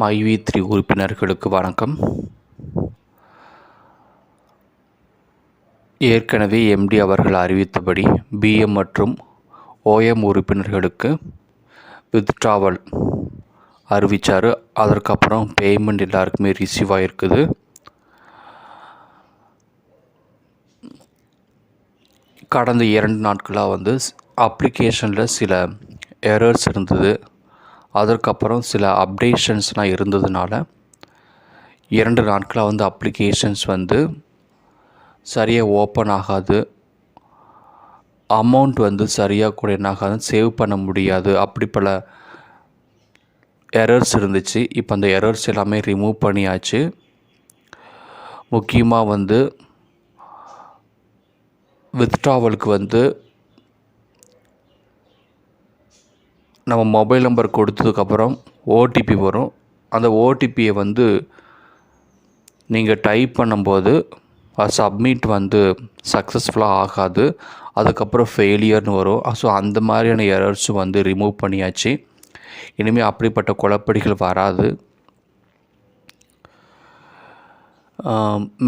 மைவி3 உறுப்பினர்களுக்கு வணக்கம். ஏற்கனவே எம்டி அவர்கள் அறிவித்தபடி பிஎம் மற்றும் ஓஎம் உறுப்பினர்களுக்கு வித்ட்ராவல் அறிவித்தார். அதற்கப்புறம் பேமெண்ட் எல்லாருக்குமே ரிசீவ் ஆகிருக்குது. கடந்த 2 நாட்களாக அப்ளிகேஷனில் சில எரர்ஸ் இருந்தது. அதற்கப்புறம் சில அப்டேஷன்ஸ்லாம் இருந்ததுனால 2 நாட்களாக அப்ளிகேஷன்ஸ் சரியாக ஓப்பன் ஆகாது. அமௌண்ட் சரியாக கூட என்னாகாது, சேவ் பண்ண முடியாது. அப்படி பல எரர்ஸ் இருந்துச்சு. இப்போ அந்த எரர்ஸ் எல்லாமே ரிமூவ் பண்ணியாச்சு. முக்கியமாக வித்ட்ராவலுக்கு நம்ம மொபைல் நம்பர் கொடுத்ததுக்கப்புறம் ஓடிபி வரும். அந்த ஓடிபியை நீங்கள் டைப் பண்ணும்போது சப்மிட் சக்ஸஸ்ஃபுல்லாக ஆகாது. அதுக்கப்புறம் ஃபெயிலியர்னு வரும். ஸோ அந்த மாதிரியான எரர்ஸும் ரிமூவ் பண்ணியாச்சு. இனிமேல் அப்படிப்பட்ட குழப்படிகள் வராது.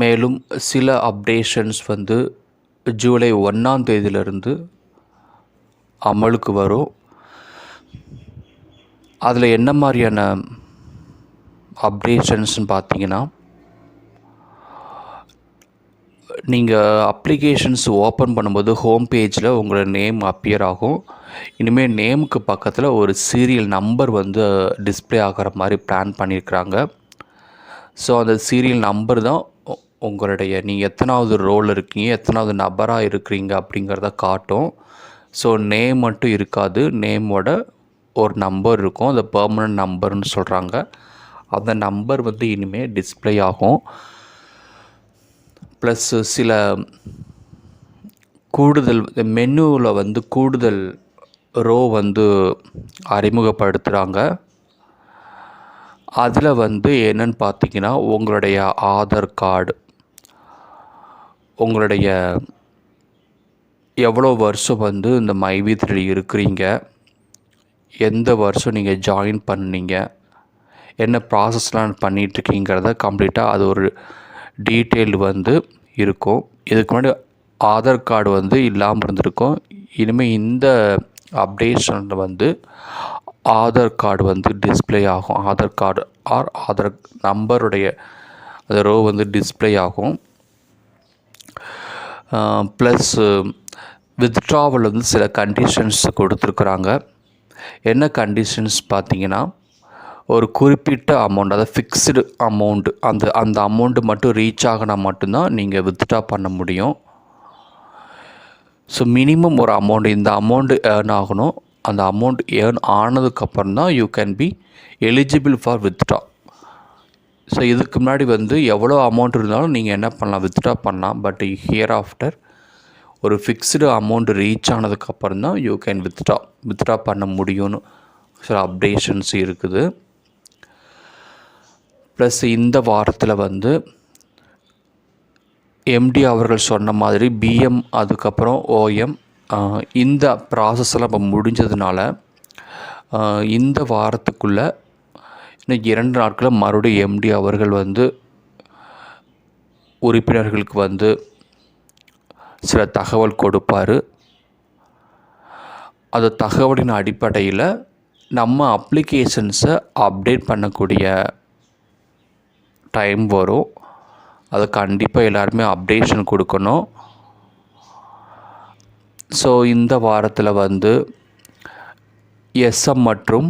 மேலும் சில அப்டேஷன்ஸ் ஜூலை 1ஆம் தேதியிலிருந்து அமலுக்கு வரும். அதில் என்ன மாதிரியான அப்டேஷன்ஸ்னு பார்த்தீங்கன்னா, நீங்கள் அப்ளிகேஷன்ஸ் ஓப்பன் பண்ணும்போது ஹோம் பேஜில் உங்களோட நேம் அப்பியர் ஆகும். இனிமேல் நேமுக்கு பக்கத்தில் ஒரு சீரியல் நம்பர் டிஸ்ப்ளே ஆகிற மாதிரி பிளான் பண்ணியிருக்கிறாங்க. ஸோ அந்த சீரியல் நம்பர் தான் உங்களுடைய நீங்கள் எத்தனாவது ரோல் இருக்கீங்க, எத்தனாவது நபராக இருக்கிறீங்க அப்படிங்கிறத காட்டும். ஸோ நேம் மட்டும் இருக்காது, நேமோட ஒரு நம்பர் இருக்கும். அந்த பெர்மனன்ட் நம்பர்னு சொல்கிறாங்க. அந்த நம்பர் இனிமேல் டிஸ்ப்ளே ஆகும். ப்ளஸ் சில கூடுதல் மெனுவில் கூடுதல் ரோ அறிமுகப்படுத்துகிறாங்க. அதில் என்னென்னு பார்த்தீங்கன்னா, உங்களுடைய ஆதார் கார்டு, உங்களுடைய எவ்வளோ வருஷம் இந்த மைவி3 இருக்கிறீங்க, எந்த வருஷம் நீங்கள் ஜாயின் பண்ணீங்க, என்ன ப்ராசஸ்லாம் பண்ணிகிட்ருக்கீங்கிறத கம்ப்ளீட்டாக அது ஒரு டீட்டெயில் இருக்கும். இதுக்கு முன்னாடி ஆதார் கார்டு இல்லாமல் இருந்திருக்கும். இனிமேல் இந்த அப்டேஷனில் ஆதார் கார்டு டிஸ்ப்ளே ஆகும். ஆதார் கார்டு ஆர் ஆதார் நம்பருடைய அந்த ரோ டிஸ்ப்ளே ஆகும். ப்ளஸ் வித்ட்ராவல் சில கண்டிஷன்ஸ் கொடுத்துருக்குறாங்க. என்ன கண்டிஷன்ஸ் பார்த்தீங்கன்னா, ஒரு குறிப்பிட்ட அமௌண்ட், அதாவது ஃபிக்ஸ்டு அமௌண்ட், அந்த அமௌண்ட்டு மட்டும் ரீச் ஆகினா மட்டும்தான் நீங்கள் வித்ட்ரா பண்ண முடியும். ஸோ மினிமம் ஒரு அமௌண்ட், இந்த அமௌண்ட்டு ஏர்ன் ஆகணும். அந்த அமௌண்ட் ஏர்ன் ஆனதுக்கப்புறம் தான் you can be eligible for withdraw. So இதுக்கு முன்னாடி எவ்வளோ அமௌண்ட் இருந்தாலும் நீங்கள் என்ன பண்ணலாம், வித்ட்ரா பண்ணலாம். பட் ஹியர் ஆஃப்டர் ஒரு ஃபிக்ஸ்டு அமௌண்ட் ரீச் ஆனதுக்கப்புறம் தான் யூ கேன் வித்ட்ரா பண்ண முடியும்னு சில அப்டேஷன்ஸ் இருக்குது. ப்ளஸ் இந்த வாரத்தில் எம்டி அவர்கள் சொன்ன மாதிரி பிஎம் அதுக்கப்புறம் ஓஎம் இந்த ப்ராசஸ்லாம் இப்போ முடிஞ்சதுனால இந்த வாரத்துக்குள்ளே இன்னும் 2 நாட்களில் மறுபடியும் எம்டி அவர்கள் உறுப்பினர்களுக்கு சில தகவல் கொடுப்பார். அந்த தகவலின் அடிப்படையில் நம்ம அப்ளிகேஷன்ஸை அப்டேட் பண்ணக்கூடிய டைம் வரும். அது கண்டிப்பாக எல்லாருமே அப்டேஷன் கொடுக்கணும். ஸோ இந்த வாரத்தில் எஸ்எம் மற்றும்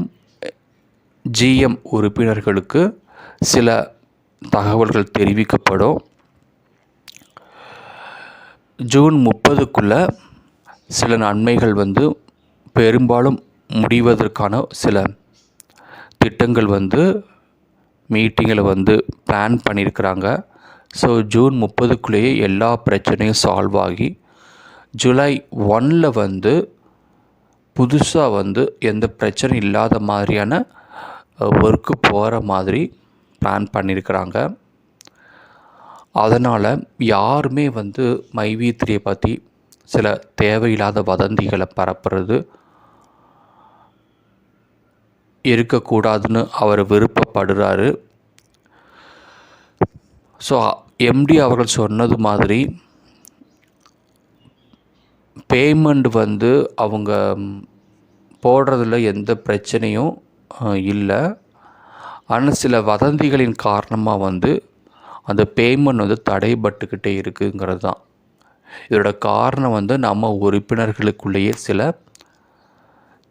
ஜிஎம் உறுப்பினர்களுக்கு சில தகவல்கள் தெரிவிக்கப்படும். ஜூன் 30க்குள்ளே சில நன்மைகள் பெரும்பாலும் முடிவதற்கான சில திட்டங்கள் மீட்டிங்கில் பிளான் பண்ணியிருக்கிறாங்க. ஸோ ஜூன் 30க்குள்ளேயே எல்லா பிரச்சனையும் சால்வ் ஆகி ஜூலை 1ல் புதுசாக எந்த பிரச்சனையும் இல்லாத மாதிரியான ஒர்க்கு போகிற மாதிரி பிளான் பண்ணியிருக்கிறாங்க. அதனால் யாருமே மைவி3 பற்றி சில தேவையில்லாத வதந்திகளை பரப்புறது இருக்கக்கூடாதுன்னு அவர் விருப்பப்படுறாரு. ஸோ எம்டி அவர்கள் சொன்னது மாதிரி பேமெண்ட் வந்து அவங்க போடுறதுல எந்த பிரச்சனையும் இல்லை. ஆனால் சில வதந்திகளின் காரணமாக வந்து அந்த பேமெண்ட் வந்து தடைபட்டுக்கிட்டே இருக்குங்கிறது தான். இதோட காரணம் வந்து நம்ம உறுப்பினர்களுக்குள்ளேயே சில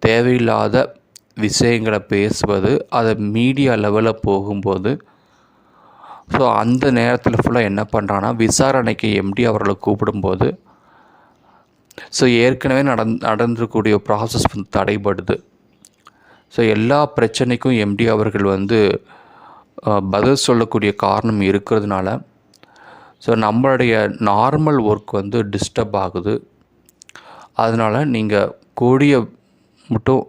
தேவையில்லாத விஷயங்களை பேசுவது, அதை மீடியா லெவலில் போகும்போது ஸோ அந்த நேரத்தில் ஃபுல்லாக என்ன பண்ணுறான்னா விசாரணைக்கு எம்டி அவர்களை கூப்பிடும்போது ஸோ ஏற்கனவே நடந்துக்கூடிய ப்ராசஸ் வந்து தடைபடுது. ஸோ எல்லா பிரச்சனைக்கும் எம்டி அவர்கள் வந்து பதில் சொல்லக்கூடிய காரணம் இருக்கிறதுனால ஸோ நம்மளுடைய நார்மல் ஒர்க் வந்து டிஸ்டர்ப் ஆகுது. அதனால் நீங்கள் கூடிய மட்டும்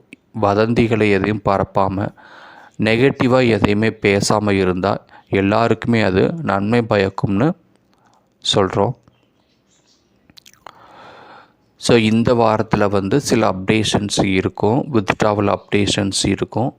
வதந்திகளை எதையும் பரப்பாமல் நெகட்டிவாக எதையுமே பேசாமல் இருந்தால் எல்லாருக்குமே அது நன்மை பயக்கும்னு சொல்கிறோம். ஸோ இந்த வாரத்தில் வந்து சில அப்டேஷன்ஸ் இருக்கும், வித்ட்ராவல் அப்டேஷன்ஸ் இருக்கும்.